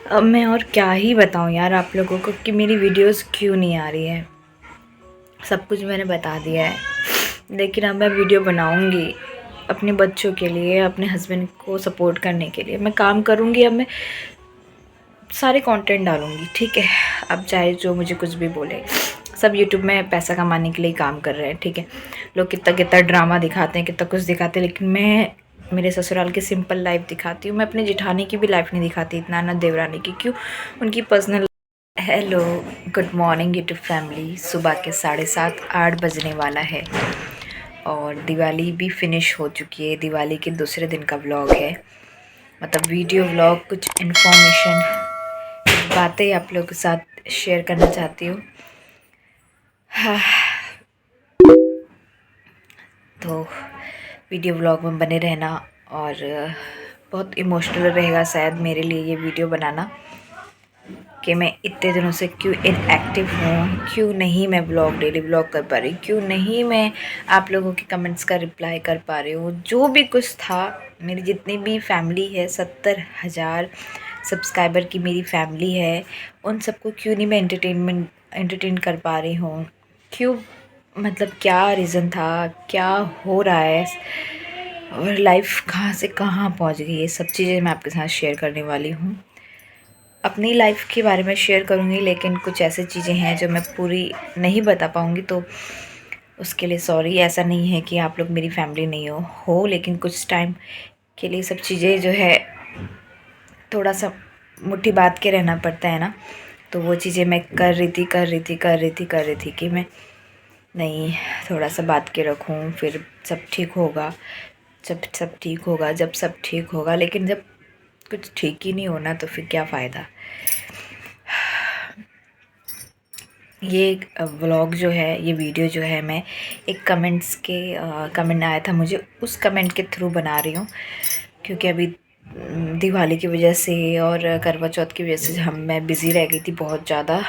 अब मैं और क्या ही बताऊं यार आप लोगों को कि मेरी वीडियोस क्यों नहीं आ रही है। सब कुछ मैंने बता दिया है, लेकिन अब मैं वीडियो बनाऊंगी अपने बच्चों के लिए, अपने हस्बैंड को सपोर्ट करने के लिए। मैं काम करूंगी, अब मैं सारे कंटेंट डालूंगी, ठीक है। अब चाहे जो मुझे कुछ भी बोले, सब यूट्यूब में पैसा कमाने के लिए काम कर रहे हैं, ठीक है। लोग कितना कितना ड्रामा दिखाते हैं, कितना कुछ दिखाते हैं, लेकिन मैं मेरे ससुराल की सिंपल लाइफ दिखाती हूँ। मैं अपनी जेठानी की भी लाइफ नहीं दिखाती इतना, ना देवरानी की, क्यों, उनकी personal. Hello, good morning YouTube family. सुबह के 7:30 बजने वाला है और दिवाली भी फिनिश हो चुकी है। दिवाली के दूसरे दिन का व्लॉग है, मतलब वीडियो व्लॉग। कुछ इन्फॉर्मेशन, कुछ बातें आप लोगों के साथ शेयर करना चाहती हूँ। हाँ, तो वीडियो व्लॉग में बने रहना। और बहुत इमोशनल रहेगा शायद मेरे लिए ये वीडियो बनाना, कि मैं इतने दिनों से क्यों इनएक्टिव हूँ, क्यों नहीं मैं डेली व्लॉग कर पा रही, क्यों नहीं मैं आप लोगों के कमेंट्स का रिप्लाई कर पा रही हूँ। जो भी कुछ था, मेरी जितनी भी फैमिली है, 70,000 सब्सक्राइबर की मेरी फैमिली है, उन सबको क्यों नहीं मैं एंटरटेन कर पा रही हूँ। क्यों, मतलब क्या रीज़न था, क्या हो रहा है, और लाइफ कहाँ से कहाँ पहुँच गई, ये सब चीज़ें मैं आपके साथ शेयर करने वाली हूँ। अपनी लाइफ के बारे में शेयर करूँगी, लेकिन कुछ ऐसी चीज़ें हैं जो मैं पूरी नहीं बता पाऊँगी, तो उसके लिए सॉरी। ऐसा नहीं है कि आप लोग मेरी फैमिली नहीं हो, लेकिन कुछ टाइम के लिए सब चीज़ें जो है थोड़ा सा मुट्ठी बाँध के रहना पड़ता है ना। तो वो चीज़ें मैं कर रही थी कि मैं नहीं, थोड़ा सा बात के रखूँ, फिर सब ठीक होगा, जब सब ठीक होगा। लेकिन जब कुछ ठीक ही नहीं होना तो फिर क्या फ़ायदा। ये व्लॉग जो है, ये वीडियो जो है, मैं एक कमेंट आया था मुझे, उस कमेंट के थ्रू बना रही हूँ। क्योंकि अभी दिवाली की वजह से और करवा चौथ की वजह से मैं बिज़ी रह गई थी बहुत ज़्यादा।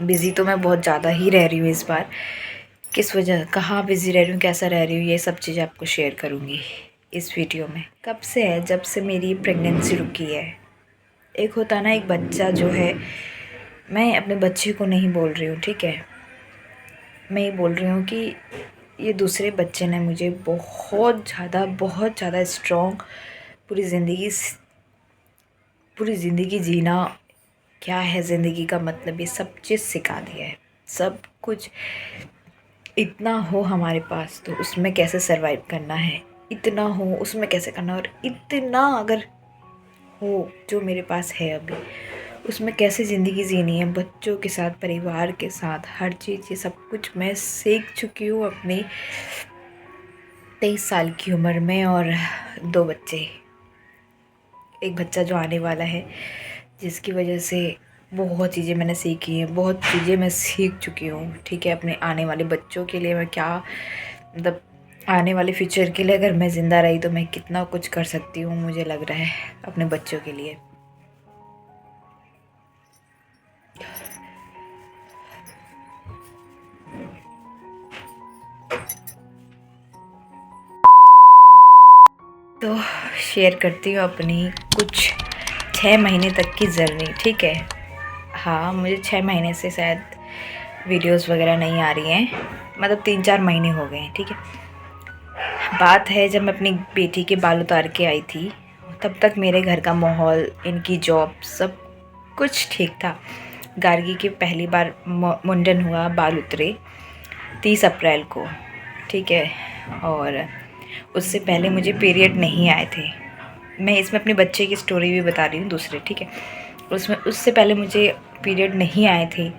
बिज़ी तो मैं बहुत ज़्यादा ही रह रही हूँ इस बार। किस वजह, कहाँ बिज़ी रह रही हूँ, कैसा रह रही हूँ, ये सब चीज़ें आपको शेयर करूँगी इस वीडियो में। कब से है, जब से मेरी प्रेगनेंसी रुकी है। एक होता ना, एक बच्चा जो है, मैं अपने बच्चे को नहीं बोल रही हूँ, ठीक है। मैं ये बोल रही हूँ कि ये दूसरे बच्चे ने मुझे बहुत ज़्यादा स्ट्रॉन्ग, पूरी ज़िंदगी जीना क्या है, ज़िंदगी का मतलब, ये सब चीज़ सिखा दिया है। सब कुछ इतना हो हमारे पास तो उसमें कैसे सरवाइव करना है, इतना हो उसमें कैसे करना, और इतना अगर हो जो मेरे पास है अभी, उसमें कैसे ज़िंदगी जीनी है, बच्चों के साथ, परिवार के साथ, हर चीज़, ये सब कुछ मैं सीख चुकी हूँ अपनी 23 साल की उम्र में। और 2 बच्चे, एक बच्चा जो आने वाला है, जिसकी वजह से बहुत चीज़ें मैंने सीखी हैं, बहुत चीज़ें मैं सीख चुकी हूँ, ठीक है। अपने आने वाले बच्चों के लिए मैं क्या, मतलब आने वाले फ्यूचर के लिए अगर मैं ज़िंदा रही तो मैं कितना कुछ कर सकती हूँ, मुझे लग रहा है अपने बच्चों के लिए। तो शेयर करती हूँ अपनी कुछ 6 महीने तक की जर्नी, ठीक है। हाँ, मुझे 6 महीने से शायद वीडियोस वगैरह नहीं आ रही हैं, मतलब 3-4 महीने हो गए हैं, ठीक है। बात है जब मैं अपनी बेटी के बाल उतार के आई थी, तब तक मेरे घर का माहौल, इनकी जॉब, सब कुछ ठीक था। गार्गी की पहली बार मुंडन हुआ, बाल उतरे 30 अप्रैल को, ठीक है। और उससे पहले मुझे पीरियड नहीं आए थे। मैं इसमें अपने बच्चे की स्टोरी भी बता रही हूँ दूसरे, ठीक है। उसमें उससे पहले मुझे पीरियड नहीं आए थे।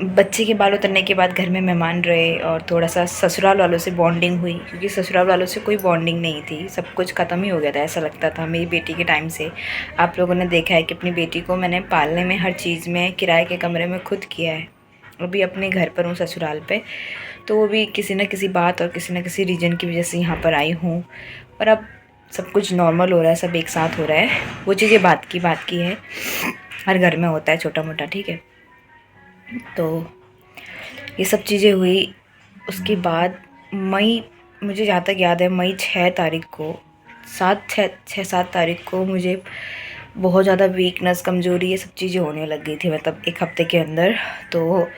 बच्चे के बाल उतरने के बाद घर में मेहमान रहे और थोड़ा सा ससुराल वालों से बॉन्डिंग हुई, क्योंकि ससुराल वालों से कोई बॉन्डिंग नहीं थी, सब कुछ ख़त्म ही हो गया था, ऐसा लगता था मेरी बेटी के टाइम से। आप लोगों ने देखा है कि अपनी बेटी को मैंने पालने में, हर चीज़ में, किराए के कमरे में खुद किया है। अभी अपने घर पर हूँ, ससुराल पे, तो वो भी किसी न किसी बात और किसी न किसी रीज़न की वजह से यहाँ पर आई हूँ। और अब सब कुछ नॉर्मल हो रहा है, सब एक साथ हो रहा है। वो चीज़ें बात की है, हर घर में होता है छोटा मोटा, ठीक है। तो ये सब चीज़ें हुई। उसके बाद मई, मुझे जहाँ तक याद है, मई 6 तारीख को, 7 तारीख को मुझे बहुत ज़्यादा वीकनेस, कमज़ोरी, ये सब चीज़ें होने लग गई थी मतलब 1 हफ़्ते के अंदर। तो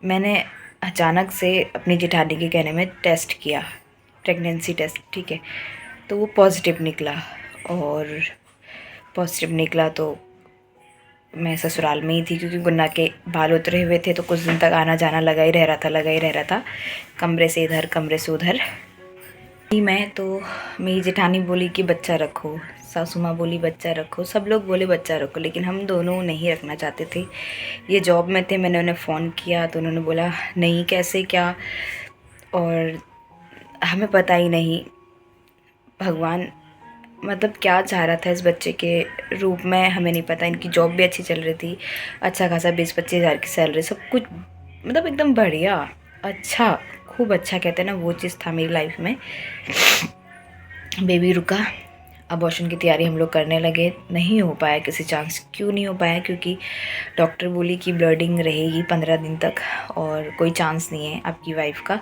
मैंने अचानक से अपनी जेठानी के कहने में टेस्ट किया, प्रेगनेंसी टेस्ट, ठीक है। तो वो पॉजिटिव निकला, और पॉजिटिव निकला तो मैं ससुराल में ही थी, क्योंकि गुन्ना के बाल उतरे हुए थे, तो कुछ दिन तक आना जाना लगा ही रह रहा था, कमरे से इधर कमरे से उधर। मैं तो मेरी जेठानी बोली कि बच्चा रखो, सासू माँ बोली बच्चा रखो, सब लोग बोले बच्चा रखो, लेकिन हम दोनों नहीं रखना चाहते थे। ये जॉब में थे, मैंने उन्हें फ़ोन किया तो उन्होंने बोला नहीं, कैसे क्या, और हमें पता ही नहीं भगवान मतलब क्या चाह रहा था इस बच्चे के रूप में, हमें नहीं पता। इनकी जॉब भी अच्छी चल रही थी, अच्छा खासा 20-25 हज़ार की सैलरी, सब कुछ मतलब एकदम बढ़िया, अच्छा, खूब अच्छा कहते हैं ना, वो चीज़ था मेरी लाइफ में। बेबी रुका, अबॉर्शन की तैयारी हम लोग करने लगे, नहीं हो पाया किसी चांस। क्यों नहीं हो पाया? क्योंकि डॉक्टर बोली कि ब्लीडिंग रहेगी 15 दिन तक और कोई चांस नहीं है आपकी वाइफ का।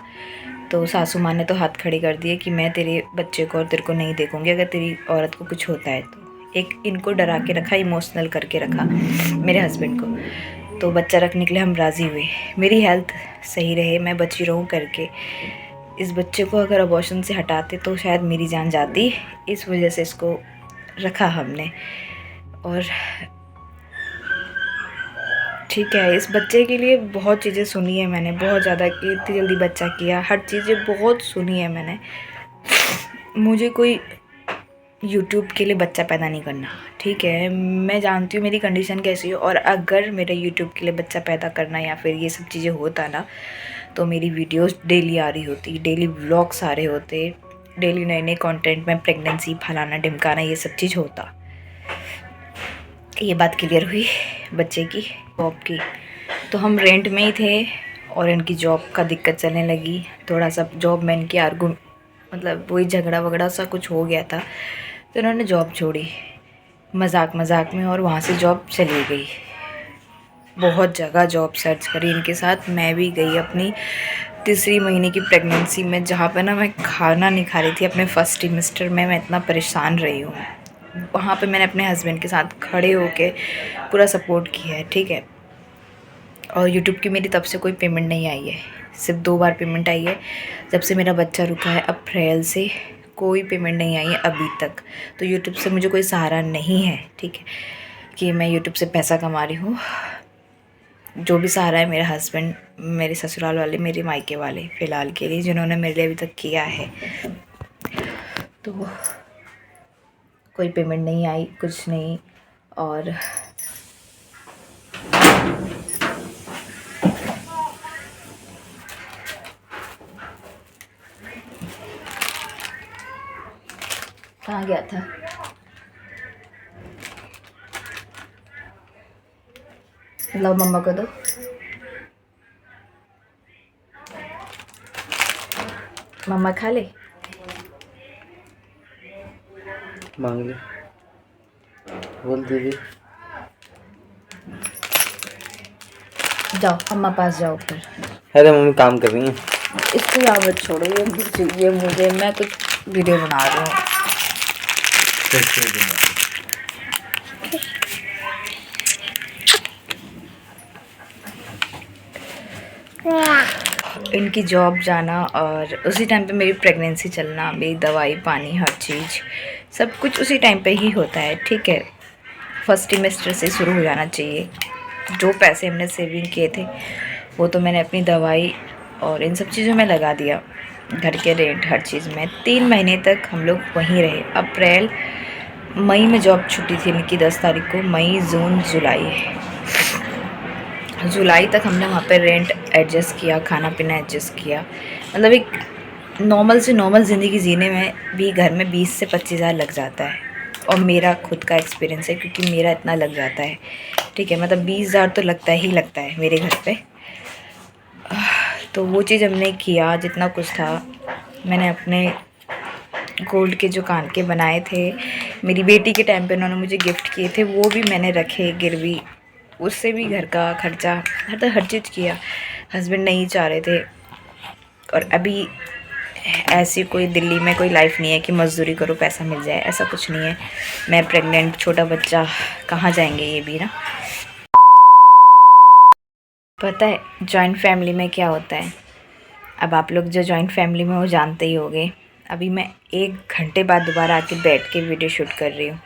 तो सासू माँ ने तो हाथ खड़े कर दिए कि मैं तेरे बच्चे को और तेरे को नहीं देखूँगी अगर तेरी औरत को कुछ होता है तो। एक इनको डरा के रखा, इमोशनल करके रखा मेरे हस्बैंड को। तो बच्चा रखने के लिए हम राज़ी हुए, मेरी हेल्थ सही रहे, मैं बची रहूँ करके। इस बच्चे को अगर अबॉर्शन से हटाते तो शायद मेरी जान जाती, इस वजह से इसको रखा हमने। और ठीक है, इस बच्चे के लिए बहुत चीज़ें सुनी है मैंने, बहुत ज़्यादा, कि इतनी जल्दी बच्चा किया, हर चीज़ें बहुत सुनी है मैंने। मुझे कोई यूट्यूब के लिए बच्चा पैदा नहीं करना, ठीक है। मैं जानती हूँ मेरी कंडीशन कैसी है, और अगर मेरे यूट्यूब के लिए बच्चा पैदा करना या फिर ये सब चीज़ें होता ना, तो मेरी वीडियोस डेली आ रही होती, डेली व्लॉग्स आ रहे होते, डेली नए नए कंटेंट में प्रेगनेंसी फलाना ढिमकाना ये सब चीज़ होता। ये बात क्लियर हुई बच्चे की, जॉब की। तो हम रेंट में ही थे और इनकी जॉब का दिक्कत चलने लगी, थोड़ा सा जॉब में इनकी मतलब वही झगड़ा वगड़ा सा कुछ हो गया था, तो इन्होंने जॉब छोड़ी मजाक मजाक में, और वहाँ से जॉब चली गई। बहुत जगह जॉब सर्च करी इनके साथ, मैं भी गई अपनी 3री महीने की प्रेगनेंसी में, जहाँ पे ना मैं खाना नहीं खा रही थी अपने फर्स्ट ट्रिमेस्टर में, मैं इतना परेशान रही हूँ। वहाँ पे मैंने अपने हस्बैंड के साथ खड़े होके पूरा सपोर्ट किया है, ठीक है। और यूट्यूब की मेरी तब से कोई पेमेंट नहीं आई है, सिर्फ 2 बार पेमेंट आई है जब से मेरा बच्चा रुका है, अप्रैल से कोई पेमेंट नहीं आई है अभी तक। तो यूट्यूब से मुझे कोई सहारा नहीं है, ठीक है, कि मैं यूट्यूब से पैसा कमा रही हूँ। जो भी सहारा है मेरा हस्बैंड, मेरे ससुराल वाले, मेरे मायके वाले फ़िलहाल के लिए, जिन्होंने मेरे लिए अभी तक किया है। तो कोई पेमेंट नहीं आई, कुछ नहीं। और कहाँ गया था? लाओ मम्मा को दो। मम्मा खा ले, मांग ले, बोल दीदी। जाओ अम्मा पास जाओ फिर। अरे मम्मी काम कर रही हैं। इसको यहाँ मत छोड़ो, ये मुझे, मैं कुछ वीडियो बना रही हूँ। इनकी जॉब जाना और उसी टाइम पे मेरी प्रेगनेंसी चलना, मेरी दवाई पानी हर चीज़ सब कुछ उसी टाइम पे ही होता है, ठीक है। फर्स्ट ट्रिमेस्टर से शुरू हो जाना चाहिए। जो पैसे हमने सेविंग किए थे वो तो मैंने अपनी दवाई और इन सब चीज़ों में लगा दिया, घर के रेंट हर चीज़ में। 3 महीने तक हम लोग वहीं रहे। अप्रैल मई में जॉब छुट्टी थी इनकी 10 तारीख को, मई जून जुलाई तक हमने वहाँ पे रेंट एडजस्ट किया, खाना पीना एडजस्ट किया। मतलब एक नॉर्मल से नॉर्मल ज़िंदगी जीने में भी घर में 20 से 25 हज़ार लग जाता है। और मेरा खुद का एक्सपीरियंस है, क्योंकि मेरा इतना लग जाता है, ठीक है। मतलब 20 हज़ार तो लगता ही लगता है मेरे घर पे। तो वो चीज़ हमने किया, जितना कुछ था मैंने अपने गोल्ड के जो कान के बनाए थे, मेरी बेटी के टाइम पे उन्होंने मुझे गिफ्ट किए थे, वो भी मैंने रखे गिरवी, उससे भी घर का खर्चा हर चीज़ किया। हस्बैंड नहीं चाह रहे थे। और अभी ऐसी कोई दिल्ली में कोई लाइफ नहीं है कि मज़दूरी करो पैसा मिल जाए, ऐसा कुछ नहीं है। मैं प्रेग्नेंट, छोटा बच्चा, कहाँ जाएंगे ये भी ना। पता है जॉइंट फैमिली में क्या होता है? अब आप लोग जो जॉइंट फैमिली में हो जानते ही होंगे। अभी मैं 1 घंटे बाद दोबारा आके बैठ के वीडियो शूट कर रही हूँ,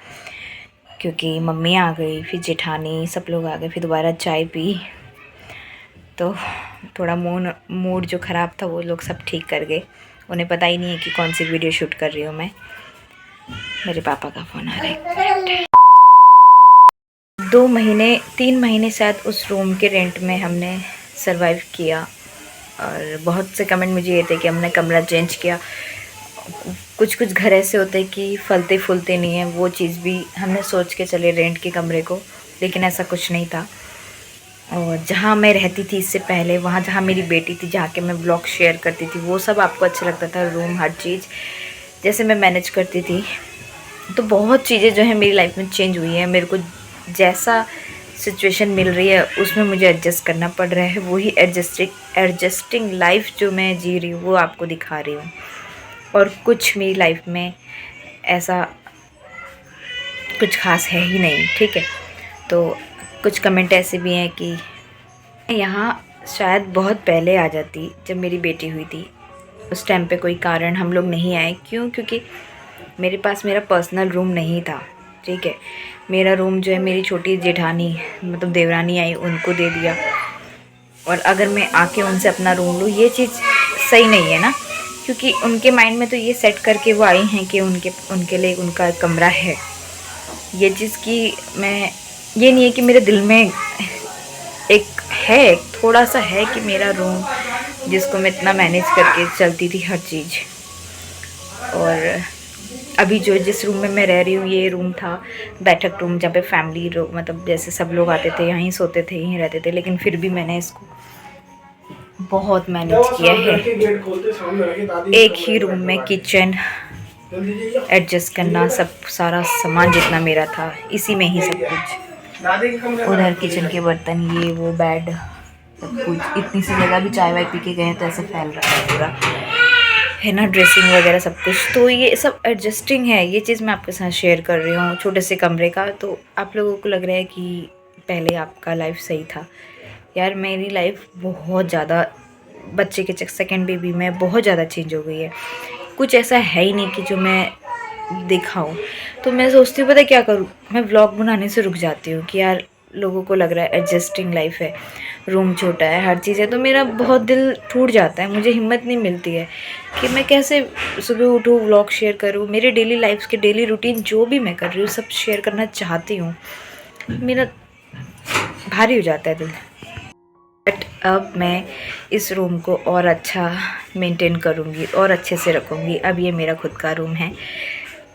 क्योंकि मम्मी आ गई, फिर जेठानी, सब लोग आ गए, फिर दोबारा चाय पी, तो थोड़ा मूड जो ख़राब था वो लोग सब ठीक कर गए। उन्हें पता ही नहीं है कि कौन सी वीडियो शूट कर रही हूँ मैं। मेरे पापा का फ़ोन आ रहा है। 2 महीने 3 महीने शायद उस रूम के रेंट में हमने सरवाइव किया, और बहुत से कमेंट मुझे ये थे कि हमने कमरा चेंज किया। कुछ घर ऐसे होते हैं कि फलते फूलते नहीं हैं, वो चीज़ भी हमने सोच के चले रेंट के कमरे को, लेकिन ऐसा कुछ नहीं था। और जहाँ मैं रहती थी इससे पहले, वहाँ जहाँ मेरी बेटी थी, जहाँ के मैं ब्लॉग शेयर करती थी, वो सब आपको अच्छा लगता था, रूम, हर चीज़ जैसे मैं मैनेज करती थी। तो बहुत चीज़ें जो है मेरी लाइफ में चेंज हुई है। मेरे को जैसा सिचुएशन मिल रही है उसमें मुझे एडजस्ट करना पड़ रहा है। वही एडजस्टिंग लाइफ जो मैं जी रही हूँ वो आपको दिखा रही हूँ। और कुछ मेरी लाइफ में ऐसा कुछ खास है ही नहीं, ठीक है। तो कुछ कमेंट ऐसे भी हैं कि यहाँ शायद बहुत पहले आ जाती, जब मेरी बेटी हुई थी उस टाइम पे कोई कारण हम लोग नहीं आए। क्यों? क्योंकि मेरे पास मेरा पर्सनल रूम नहीं था, ठीक है। मेरा रूम जो है मेरी छोटी जेठानी, मतलब देवरानी आई, उनको दे दिया। और अगर मैं आके उनसे अपना रूम लूँ, ये चीज़ सही नहीं है ना, क्योंकि उनके माइंड में तो ये सेट करके वो आई हैं कि उनके लिए उनका कमरा है। ये चीज़ की मैं, ये नहीं है कि मेरे दिल में एक है, थोड़ा सा है कि मेरा रूम, जिसको मैं इतना मैनेज करके चलती थी हर चीज़। और अभी जो जिस रूम में मैं रह रही हूँ, ये रूम था बैठक रूम, जहाँ पे फैमिली मतलब जैसे सब लोग आते थे, यहीं सोते थे, यहीं रहते थे। लेकिन फिर भी मैंने इसको बहुत मैनेज किया है। एक ही रूम में किचन एडजस्ट करना, सब सारा सामान जितना मेरा था इसी में ही सब कुछ। उधर किचन के बर्तन, ये वो, बेड, सब कुछ। इतनी सी जगह भी चाय वाय पी के गए तो ऐसे फैल रहा है पूरा, है ना, ड्रेसिंग वगैरह सब कुछ। तो ये सब एडजस्टिंग है, ये चीज़ मैं आपके साथ शेयर कर रही हूँ छोटे से कमरे का। तो आप लोगों को लग रहा है कि पहले आपका लाइफ सही था। यार मेरी लाइफ बहुत ज़्यादा बच्चे के सेकंड बेबी में बहुत ज़्यादा चेंज हो गई है। कुछ ऐसा है ही नहीं कि जो मैं दिखाऊं। तो मैं सोचती हूँ पता है क्या करूँ, मैं व्लॉग बनाने से रुक जाती हूँ कि यार लोगों को लग रहा है एडजस्टिंग लाइफ है, रूम छोटा है, हर चीज़ है। तो मेरा बहुत दिल टूट जाता है, मुझे हिम्मत नहीं मिलती है कि मैं कैसे सुबह उठूँ, व्लॉग शेयर करूँ, मेरे डेली लाइफ के डेली रूटीन जो भी मैं कर रही हूँ सब शेयर करना चाहती हूँ। मेरा भारी हो जाता है दिल। बट अब मैं इस रूम को और अच्छा मेंटेन करूँगी और अच्छे से रखूँगी। अब ये मेरा खुद का रूम है।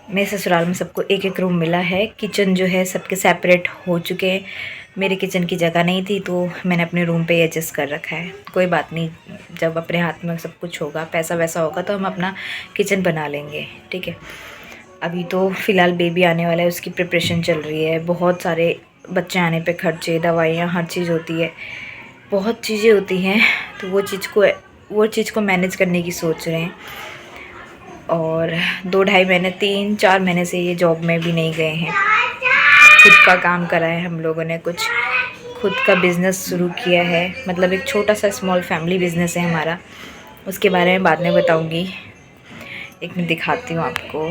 मेरे ससुराल में सबको एक एक रूम मिला है। किचन जो है सबके सेपरेट हो चुके हैं। मेरे किचन की जगह नहीं थी तो मैंने अपने रूम पे एडजस्ट कर रखा है। कोई बात नहीं, जब अपने हाथ में सब कुछ होगा, पैसा वैसा होगा, तो हम अपना किचन बना लेंगे, ठीक है। अभी तो फ़िलहाल बेबी आने वाला है, उसकी प्रिपरेशन चल रही है। बहुत सारे बच्चे आने पे खर्चे, दवाइयाँ, हर चीज़ होती है, बहुत चीज़ें होती हैं। तो वो चीज़ को मैनेज करने की सोच रहे हैं। और 2-2.5 महीने, 3-4 महीने से ये जॉब में भी नहीं गए हैं। खुद का काम करा है हम लोगों ने, कुछ खुद का बिज़नेस शुरू किया है। मतलब एक छोटा सा स्मॉल फैमिली बिज़नेस है हमारा, उसके बारे में बाद में बताऊंगी। एक मैं दिखाती हूँ आपको।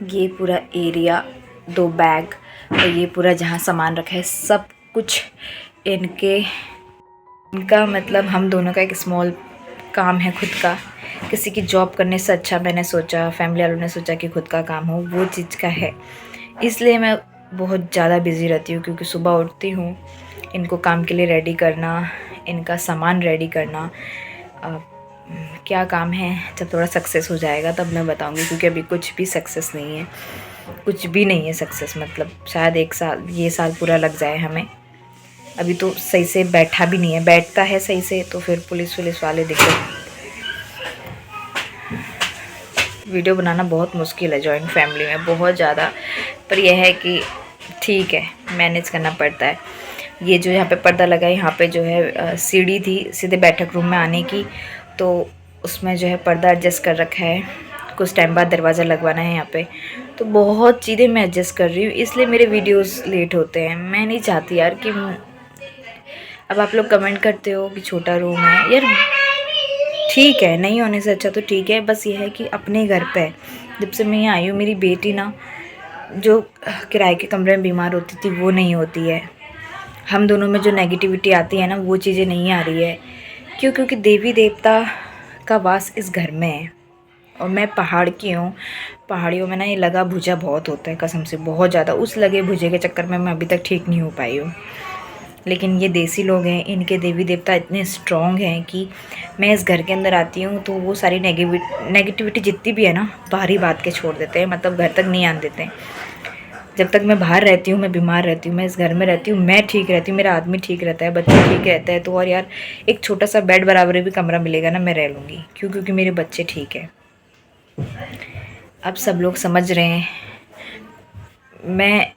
ये पूरा एरिया, 2 बैग, और ये पूरा जहाँ सामान रखा है सब कुछ इनका मतलब हम दोनों का एक स्मॉल काम है खुद का। किसी की जॉब करने से अच्छा मैंने सोचा, फैमिली वालों ने सोचा कि खुद का काम हो, वो चीज़ का है। इसलिए मैं बहुत ज़्यादा बिज़ी रहती हूँ, क्योंकि सुबह उठती हूँ, इनको काम के लिए रेडी करना, इनका सामान रेडी करना। क्या काम है, जब थोड़ा सक्सेस हो जाएगा तब मैं बताऊँगी, क्योंकि अभी कुछ भी सक्सेस नहीं है, कुछ भी नहीं है सक्सेस। मतलब शायद 1 साल, ये साल पूरा लग जाए हमें। अभी तो सही से बैठा भी नहीं है, बैठता है सही से तो फिर पुलिस वाले दिक्कत। वीडियो बनाना बहुत मुश्किल है जॉइंट फैमिली में, बहुत ज़्यादा। पर यह है कि ठीक है, मैनेज करना पड़ता है। ये जो यहाँ पे पर्दा लगा है, यहाँ पे जो है सीढ़ी थी सीधे बैठक रूम में आने की, तो उसमें जो है पर्दा एडजस्ट कर रखा है, कुछ टाइम बाद दरवाज़ा लगवाना है यहाँ पे। तो बहुत चीज़ें मैं एडजस्ट कर रही हूँ, इसलिए मेरे वीडियोस लेट होते हैं। मैं नहीं चाहती यार कि अब आप लोग कमेंट करते हो कि छोटा रूम है यार, ठीक है, नहीं होने से अच्छा तो ठीक है। बस ये है कि अपने घर पे जब से मैं यहाँ आई हूँ, मेरी बेटी ना जो किराए के कमरे में बीमार होती थी वो नहीं होती है। हम दोनों में जो नेगेटिविटी आती है ना वो चीज़ें नहीं आ रही है। क्यों? क्योंकि देवी देवता का वास इस घर में है और मैं पहाड़ की हूँ। पहाड़ियों में ना ये लगा भुजा बहुत होता है, कसम से बहुत ज़्यादा। उस लगे भुजे के चक्कर में मैं अभी तक ठीक नहीं हो पाई हूँ। लेकिन ये देसी लोग हैं, इनके देवी देवता इतने स्ट्रॉन्ग हैं कि मैं इस घर के अंदर आती हूँ तो वो सारी नेगेटिविटी जितनी भी है ना बाहरी बात के छोड़ देते हैं, मतलब घर तक नहीं आने देते हैं। जब तक मैं बाहर रहती हूँ, मैं बीमार रहती हूँ, मैं इस घर में रहती हूँ, मैं ठीक रहती हूँ, मेरा आदमी ठीक रहता है, बच्चे ठीक रहता है, तो और यार एक छोटा सा बेड बराबर भी कमरा मिलेगा ना, मैं रह लूँगी। क्यों? क्योंकि मेरे बच्चे ठीक है। अब सब लोग समझ रहे हैं। मैं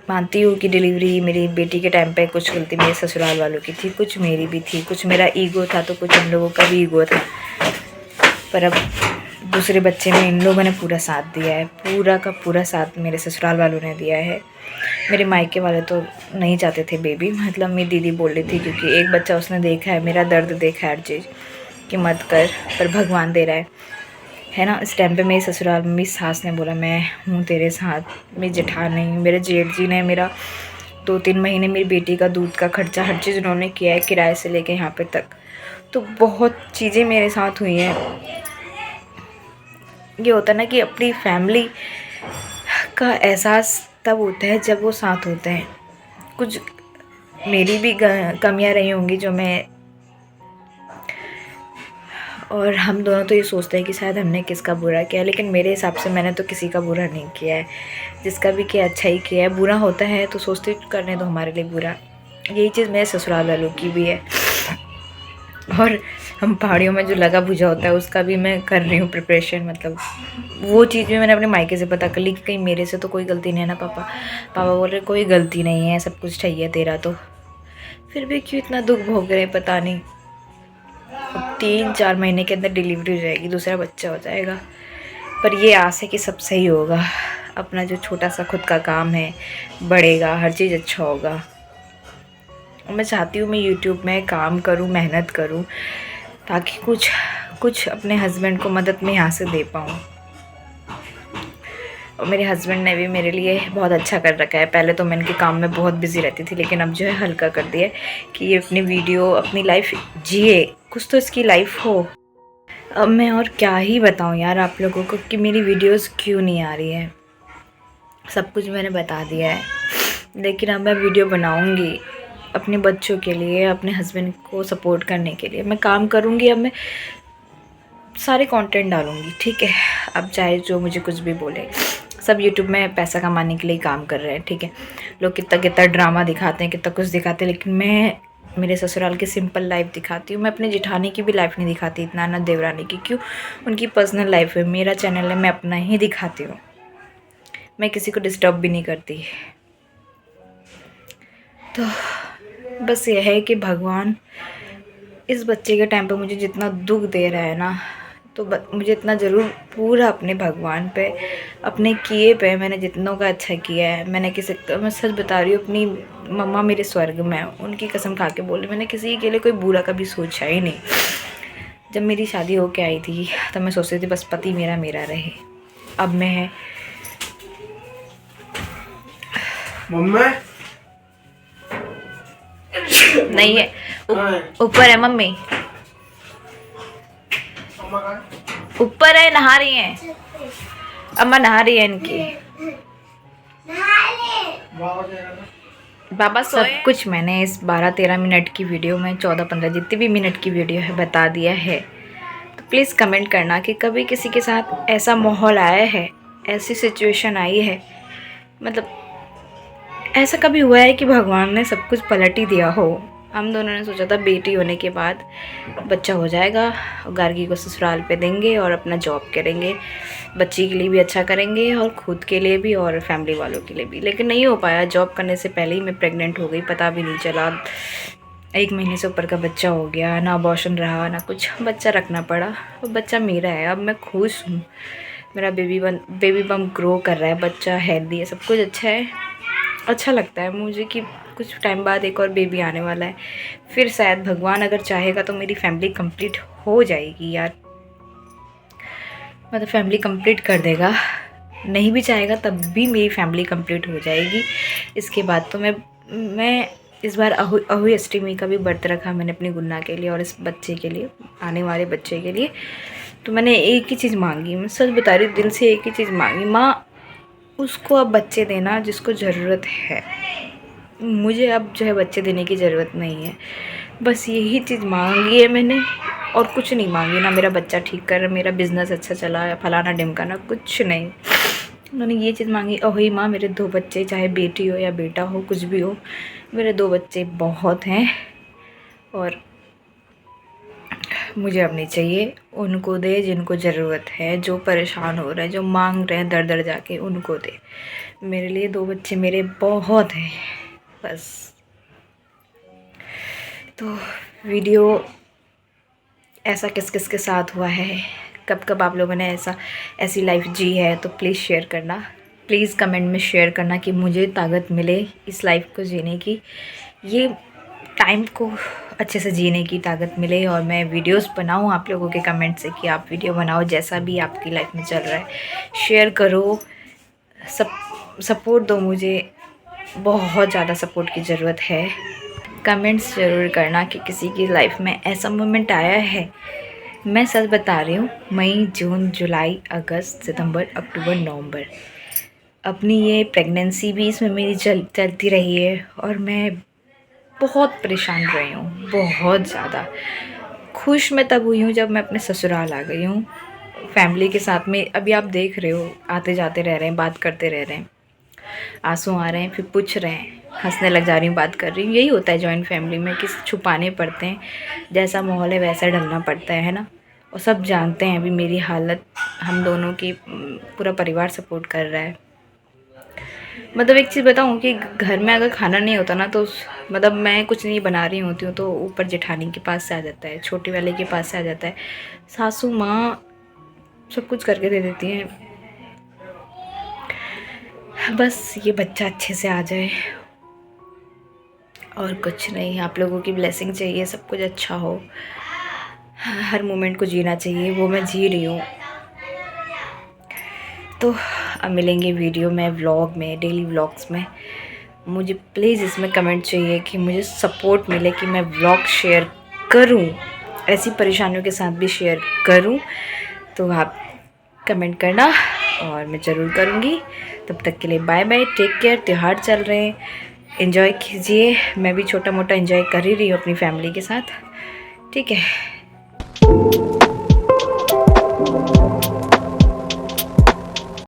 मानती हूँ कि डिलीवरी मेरी बेटी के टाइम पे कुछ गलती मेरे ससुराल वालों की थी, कुछ मेरी भी थी, कुछ मेरा ईगो था तो कुछ इन लोगों का भी ईगो था। पर अब दूसरे बच्चे में इन लोगों ने पूरा साथ दिया है, पूरा का पूरा साथ मेरे ससुराल वालों ने दिया है। मेरे मायके वाले तो नहीं चाहते थे बेबी, मतलब मेरी दीदी बोल रही थी क्योंकि एक बच्चा उसने देखा है, मेरा दर्द देखा है हर चीज़ कि मत कर, पर भगवान दे रहा है ना। इस टाइम पे मेरी ससुराल में मेरी सास ने बोला मैं हूँ तेरे साथ, मेरी जेठानी, मेरे जेठ जी ने मेरा 2-3 महीने मेरी बेटी का दूध का खर्चा हर चीज़ उन्होंने किया है, किराए से लेके यहाँ पे तक। तो बहुत चीज़ें मेरे साथ हुई हैं। ये होता है ना कि अपनी फैमिली का एहसास तब होता है जब वो साथ होते हैं। कुछ मेरी भी कमियां रही होंगी जो मैं, और हम दोनों तो ये सोचते हैं कि शायद हमने किसका बुरा किया है, लेकिन मेरे हिसाब से मैंने तो किसी का बुरा नहीं किया है। जिसका भी किया अच्छा ही किया है। बुरा होता है तो सोचते करने दो हमारे लिए बुरा। यही चीज़ मेरे ससुराल वालों की भी है। और हम पहाड़ियों में जो लगा भुजा होता है उसका भी मैं कर रही हूँ प्रिपरेशन, मतलब वो चीज़ भी मैंने अपने मायके से पता कर ली कि कहीं मेरे से तो कोई गलती नहीं है ना। पापा बोल रहे कोई गलती नहीं है, सब कुछ सही है तेरा, तो फिर भी क्यों इतना दुख भोग रहे पता नहीं। 3-4 महीने के अंदर डिलीवरी हो जाएगी, दूसरा बच्चा हो जाएगा। पर ये आस है कि सब सही होगा। अपना जो छोटा सा खुद का काम है बढ़ेगा, हर चीज़ अच्छा होगा। मैं चाहती हूँ मैं यूट्यूब में काम करूँ, मेहनत करूँ, ताकि कुछ अपने हस्बैंड को मदद में यहाँ से दे पाऊँ। और मेरे हस्बैंड ने भी मेरे लिए बहुत अच्छा कर रखा है। पहले तो मैं इनके काम में बहुत बिज़ी रहती थी, लेकिन अब जो है हल्का कर दिया कि ये अपनी वीडियो, अपनी लाइफ जिए, कुछ तो इसकी लाइफ हो। अब मैं और क्या ही बताऊँ यार आप लोगों को कि मेरी वीडियोस क्यों नहीं आ रही है। सब कुछ मैंने बता दिया है, लेकिन अब मैं वीडियो बनाऊँगी अपने बच्चों के लिए, अपने हस्बैंड को सपोर्ट करने के लिए। मैं काम करूँगी, अब मैं सारे कंटेंट डालूँगी, ठीक है। अब चाहे जो मुझे कुछ भी बोले, सब यूट्यूब में पैसा कमाने के लिए काम कर रहे हैं, ठीक है। लोग कितना कितना ड्रामा दिखाते हैं, कितना कुछ दिखाते हैं, लेकिन मैं मेरे ससुराल की सिंपल लाइफ दिखाती हूँ। मैं अपनी जेठानी की भी लाइफ नहीं दिखाती इतना, ना देवरानी की। क्यों? उनकी पर्सनल लाइफ है, मेरा चैनल है, मैं अपना ही दिखाती हूँ। मैं किसी को डिस्टर्ब भी नहीं करती। तो बस ये है कि भगवान इस बच्चे के टाइम पे मुझे जितना दुख दे रहा है ना, तो मुझे इतना ज़रूर पूरा अपने भगवान पे, अपने किए पे, मैंने जितनों का अच्छा किया है। मैंने मैं सच बता रही हूँ, अपनी मम्मा मेरे स्वर्ग में है, उनकी कसम खा के बोली, मैंने किसी के लिए कोई बुरा कभी सोचा ही नहीं। जब मेरी शादी होके आई थी तब मैं सोचती थी बस पति मेरा मेरा रहे। अब मैं है मम्मी नहीं है, ऊपर है मम्मी, ऊपर है, नहा रही हैं अम्मा, नहा रही है इनकी। बाबा सब कुछ मैंने इस 12-13 मिनट की वीडियो में, 14-15 जितनी भी मिनट की वीडियो है बता दिया है। तो प्लीज़ कमेंट करना कि कभी किसी के साथ ऐसा माहौल आया है, ऐसी सिचुएशन आई है, मतलब ऐसा कभी हुआ है कि भगवान ने सब कुछ पलट ही दिया हो। हम दोनों ने सोचा था बेटी होने के बाद बच्चा हो जाएगा और गार्गी को ससुराल पे देंगे और अपना जॉब करेंगे, बच्ची के लिए भी अच्छा करेंगे और खुद के लिए भी और फैमिली वालों के लिए भी। लेकिन नहीं हो पाया, जॉब करने से पहले ही मैं प्रेग्नेंट हो गई, पता भी नहीं चला। 1 महीने से ऊपर का बच्चा हो गया, ना अबॉर्शन रहा ना कुछ, बच्चा रखना पड़ा। वो बच्चा मेरा है, अब मैं खुश हूँ। मेरा बेबी बम ग्रो कर रहा है, बच्चा हेल्दी है, सब कुछ अच्छा है। अच्छा लगता है मुझे कि कुछ टाइम बाद एक और बेबी आने वाला है। फिर शायद भगवान अगर चाहेगा तो मेरी फैमिली कंप्लीट हो जाएगी यार, मतलब फैमिली कंप्लीट कर देगा। नहीं भी चाहेगा तब भी मेरी फैमिली कंप्लीट हो जाएगी। इसके बाद तो मैं इस बार अहुई अष्टमी का भी व्रत रखा मैंने अपनी गुन्ना के लिए और इस बच्चे के लिए, आने वाले बच्चे के लिए। तो मैंने एक ही चीज़ मांगी, मैं सच बता रही हूँ, दिल से एक ही चीज़ मांगी, माँ उसको अब बच्चे देना जिसको ज़रूरत है। मुझे अब जो है बच्चे देने की ज़रूरत नहीं है, बस यही चीज़ मांगी है मैंने और कुछ नहीं मांगी। ना मेरा बच्चा ठीक कर, मेरा बिज़नेस अच्छा चला या फलाना ढिमकाना, कुछ नहीं। उन्होंने ये चीज़ मांगी, ओही माँ मेरे 2 बच्चे, चाहे बेटी हो या बेटा हो, कुछ भी हो, मेरे 2 बच्चे बहुत हैं और मुझे अब नहीं चाहिए। उनको दे जिनको ज़रूरत है, जो परेशान हो रहे हैं, जो मांग रहे हैं दर दर जाके, उनको दे। मेरे लिए 2 बच्चे मेरे बहुत हैं बस। तो वीडियो ऐसा किस किस के साथ हुआ है, कब कब आप लोगों ने ऐसी लाइफ जी है, तो प्लीज़ शेयर करना। प्लीज़ कमेंट में शेयर करना कि मुझे ताकत मिले इस लाइफ को जीने की, ये टाइम को अच्छे से जीने की ताकत मिले और मैं वीडियोस बनाऊँ आप लोगों के कमेंट से कि आप वीडियो बनाओ जैसा भी आपकी लाइफ में चल रहा है। शेयर करो, सपोर्ट दो, मुझे बहुत ज़्यादा सपोर्ट की ज़रूरत है। कमेंट्स ज़रूर करना कि किसी की लाइफ में ऐसा मोमेंट आया है। मैं सच बता रही हूँ, मई, जून, जुलाई, अगस्त, सितंबर, अक्टूबर, नवंबर, अपनी ये प्रेगनेंसी भी इसमें मेरी चलती रही है और मैं बहुत परेशान रही हूँ, बहुत ज़्यादा। खुश मैं तब हुई हूँ जब मैं अपने ससुराल आ गई हूँ फैमिली के साथ में। अभी आप देख रहे हो, आते जाते रह रहे हैं, बात करते रह रहे हैं, आंसू आ रहे हैं, फिर पूछ रहे हैं, हंसने लग जा रही हूँ, बात कर रही हूँ। यही होता है जॉइंट फैमिली में कि छुपाने पड़ते हैं, जैसा माहौल है वैसा ढलना पड़ता है ना। और सब जानते हैं अभी मेरी हालत, हम दोनों की पूरा परिवार सपोर्ट कर रहा है। मतलब एक चीज़ बताऊँ कि घर में अगर खाना नहीं होता ना तो मतलब मैं कुछ नहीं बना रही होती हूँ तो ऊपर जेठानी के पास से आ जाता है, छोटी वाले के पास से आ जाता है, सासू माँ सब कुछ करके दे देती हैं। बस ये बच्चा अच्छे से आ जाए और कुछ नहीं। आप लोगों की ब्लेसिंग चाहिए, सब कुछ अच्छा हो, हर मोमेंट को जीना चाहिए, वो मैं जी रही हूँ। तो अब मिलेंगे वीडियो में, व्लॉग में, डेली व्लॉग्स में। मुझे प्लीज़ इसमें कमेंट चाहिए कि मुझे सपोर्ट मिले कि मैं व्लॉग शेयर करूं, ऐसी परेशानियों के साथ भी शेयर करूं। तो आप कमेंट करना और मैं ज़रूर करूंगी। तब तक के लिए बाय बाय, टेक केयर। त्यौहार चल रहे हैं, एंजॉय कीजिए। मैं भी छोटा मोटा एंजॉय कर ही रही हूँ अपनी फैमिली के साथ, ठीक है।